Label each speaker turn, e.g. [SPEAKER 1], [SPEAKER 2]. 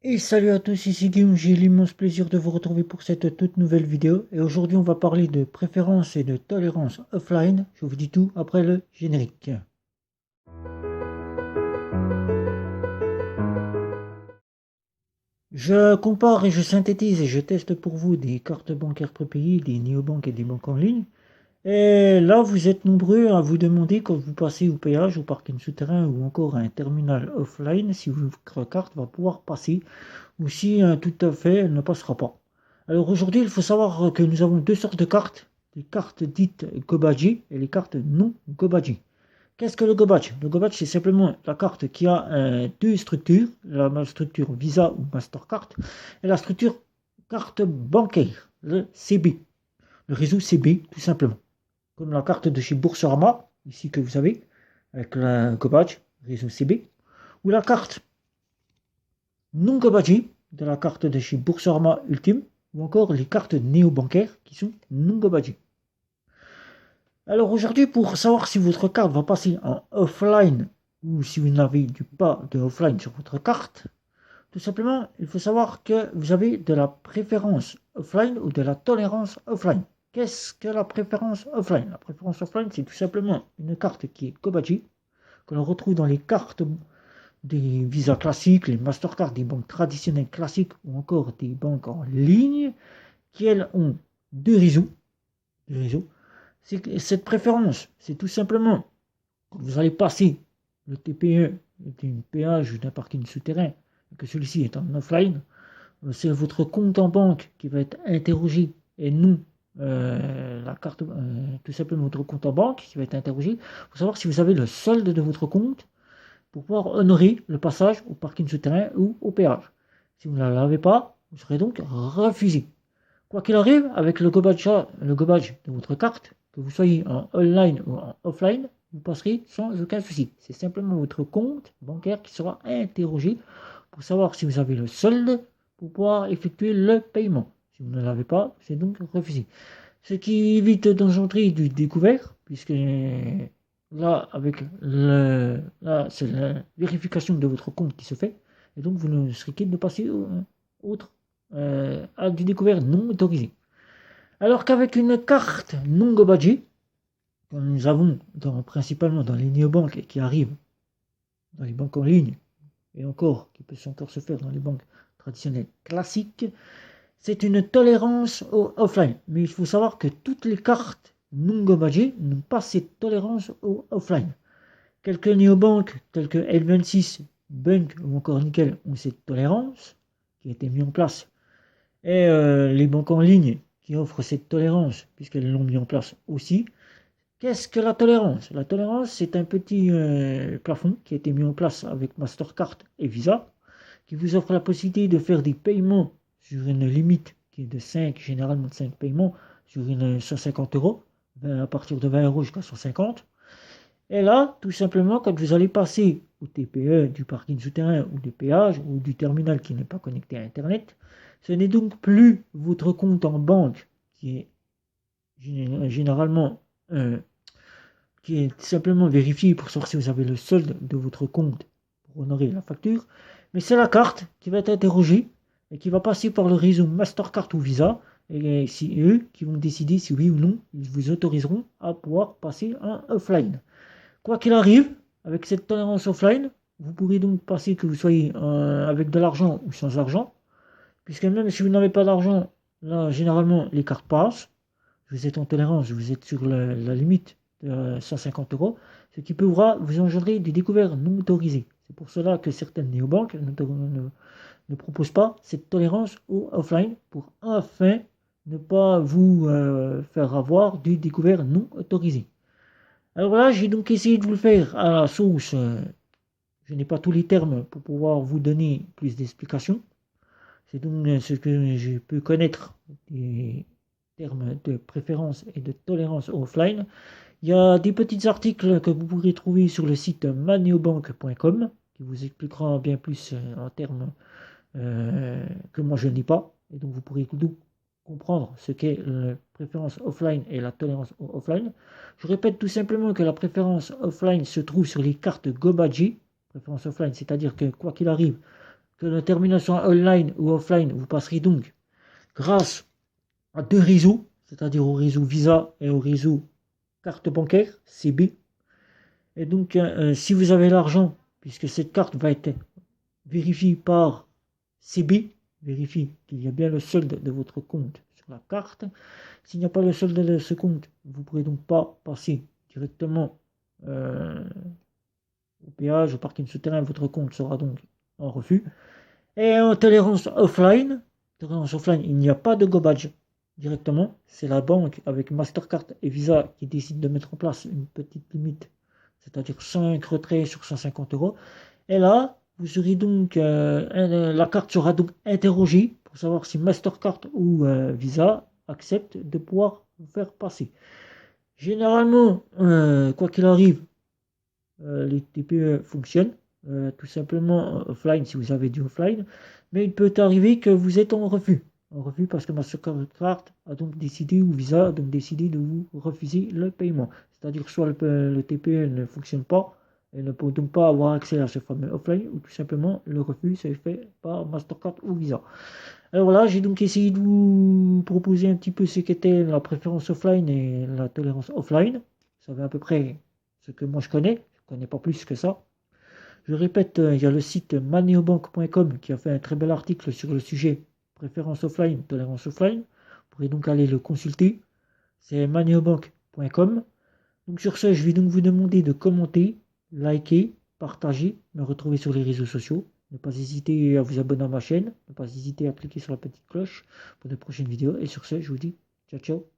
[SPEAKER 1] Et salut à tous, ici Guillaume, j'ai l'immense plaisir de vous retrouver pour cette toute nouvelle vidéo. Et aujourd'hui, on va parler de préférence et de tolérance offline. Je vous dis tout après le générique. Je compare et je synthétise et je teste pour vous des cartes bancaires prépayées, des néobanques et des banques en ligne. Et là, vous êtes nombreux à vous demander quand vous passez au péage, au parking souterrain ou encore à un terminal offline si votre carte va pouvoir passer ou si tout à fait elle ne passera pas. Alors aujourd'hui, il faut savoir que nous avons deux sortes de cartes, les cartes dites Gobaji et les cartes non Gobaji. Qu'est-ce que le Gobadge? Le Gobadge, c'est simplement la carte qui a deux structures, la structure Visa ou Mastercard et la structure carte bancaire, le CB, le réseau CB tout simplement. Comme la carte de chez Boursorama, ici que vous avez, avec le Gobadge, réseau CB, ou la carte non Gobadji, de la carte de chez Boursorama Ultime, ou encore les cartes néo-bancaires qui sont non Gobadji. Alors aujourd'hui, pour savoir si votre carte va passer en offline ou si vous n'avez pas de offline sur votre carte, tout simplement, il faut savoir que vous avez de la préférence offline ou de la tolérance offline. Qu'est-ce que la préférence offline? La préférence offline, c'est tout simplement une carte qui est Gobadji, que l'on retrouve dans les cartes des visas classiques, les Mastercard des banques traditionnelles classiques ou encore des banques en ligne qui, elles, ont deux réseaux. Cette préférence, c'est tout simplement quand vous allez passer le TPE d'un péage ou d'un parking souterrain, que celui-ci est en offline, c'est votre compte en banque qui va être interrogé et non la carte, tout simplement votre compte en banque qui va être interrogé pour savoir si vous avez le solde de votre compte pour pouvoir honorer le passage au parking souterrain ou au péage. Si vous ne l'avez pas, vous serez donc refusé. Quoi qu'il arrive, avec le gobage de votre carte, que vous soyez en online ou en offline, vous passerez sans aucun souci. C'est simplement votre compte bancaire qui sera interrogé pour savoir si vous avez le solde pour pouvoir effectuer le paiement. Si vous ne l'avez pas, c'est donc refusé. Ce qui évite d'engendrer du découvert, puisque là, c'est la vérification de votre compte qui se fait, et donc vous ne serez quitte de passer autre à du découvert non autorisé. Alors qu'avec une carte non Gobadji, que nous avons principalement dans les néobanques et qui arrivent dans les banques en ligne, et encore, qui peut encore se faire dans les banques traditionnelles classiques, c'est une tolérance au offline. Mais il faut savoir que toutes les cartes non Gobadji n'ont pas cette tolérance au offline. Quelques néobanques telles que L26, Bunk ou encore Nickel ont cette tolérance qui a été mise en place. Et les banques en ligne qui offrent cette tolérance, puisqu'elles l'ont mis en place aussi. Qu'est-ce que la tolérance? La tolérance, c'est un petit plafond qui a été mis en place avec Mastercard et Visa, qui vous offre la possibilité de faire des paiements sur une limite qui est de 5, généralement de 5 paiements, sur une 150 euros, à partir de 20 euros jusqu'à 150. Et là, tout simplement, quand vous allez passer au TPE du parking souterrain ou des péages ou du terminal qui n'est pas connecté à Internet, ce n'est donc plus votre compte en banque qui est généralement qui est simplement vérifié pour savoir si vous avez le solde de votre compte pour honorer la facture, mais c'est la carte qui va être interrogée et qui va passer par le réseau Mastercard ou Visa, et c'est eux qui vont décider si oui ou non ils vous autoriseront à pouvoir passer en offline. Quoi qu'il arrive, avec cette tolérance offline, vous pourrez donc passer que vous soyez avec de l'argent ou sans argent, puisque même si vous n'avez pas d'argent, là, généralement, les cartes passent. Vous êtes en tolérance, vous êtes sur la limite de 150 euros, ce qui pourra vous engendrer des découvertes non autorisées. C'est pour cela que certaines néobanques ne proposent pas cette tolérance au offline pour enfin ne pas vous faire avoir des découvertes non autorisées. Alors là, j'ai donc essayé de vous le faire à la sauce. Je n'ai pas tous les termes pour pouvoir vous donner plus d'explications. C'est donc ce que je peux connaître des termes de préférence et de tolérance offline. Il y a des petits articles que vous pourrez trouver sur le site maneobank.com qui vous expliquera bien plus en termes que moi je n'ai pas. Et donc vous pourrez donc comprendre ce qu'est la préférence offline et la tolérance offline. Je répète tout simplement que la préférence offline se trouve sur les cartes Gobadji, préférence offline, c'est-à-dire que quoi qu'il arrive, que la termination online ou offline, vous passerez donc grâce à deux réseaux, c'est-à-dire au réseau Visa et au réseau carte bancaire, CB. Et donc, si vous avez l'argent, puisque cette carte va être vérifiée par CB, vérifie qu'il y a bien le solde de votre compte sur la carte. S'il n'y a pas le solde de ce compte, vous ne pourrez donc pas passer directement au péage, au parking souterrain. Votre compte sera donc en refus. Et en tolérance offline, il n'y a pas de go badge directement. C'est la banque avec Mastercard et Visa qui décide de mettre en place une petite limite, c'est-à-dire 5 retraits sur 150 euros. Et là, vous serez donc, la carte sera donc interrogée pour savoir si Mastercard ou Visa accepte de pouvoir vous faire passer. Généralement, quoi qu'il arrive, les TPE fonctionnent tout simplement offline si vous avez du offline, mais il peut arriver que vous êtes en refus parce que Mastercard a donc décidé ou Visa a donc décidé de vous refuser le paiement. C'est-à-dire soit le TPE ne fonctionne pas et ne peut donc pas avoir accès à ce fameux offline, ou tout simplement le refus s'est fait par Mastercard ou Visa. Alors voilà, j'ai donc essayé de vous proposer un petit peu ce qu'était la préférence offline et la tolérance offline. Vous savez à peu près ce que moi je connais pas plus que ça. Je répète, il y a le site maneobank.com qui a fait un très bel article sur le sujet préférence offline, tolérance offline. Vous pourrez donc aller le consulter. C'est maneobank.com. Donc sur ce, je vais donc vous demander de commenter, liker, partager, me retrouver sur les réseaux sociaux. Ne pas hésiter à vous abonner à ma chaîne. Ne pas hésiter à cliquer sur la petite cloche pour de prochaines vidéos. Et sur ce, je vous dis ciao ciao.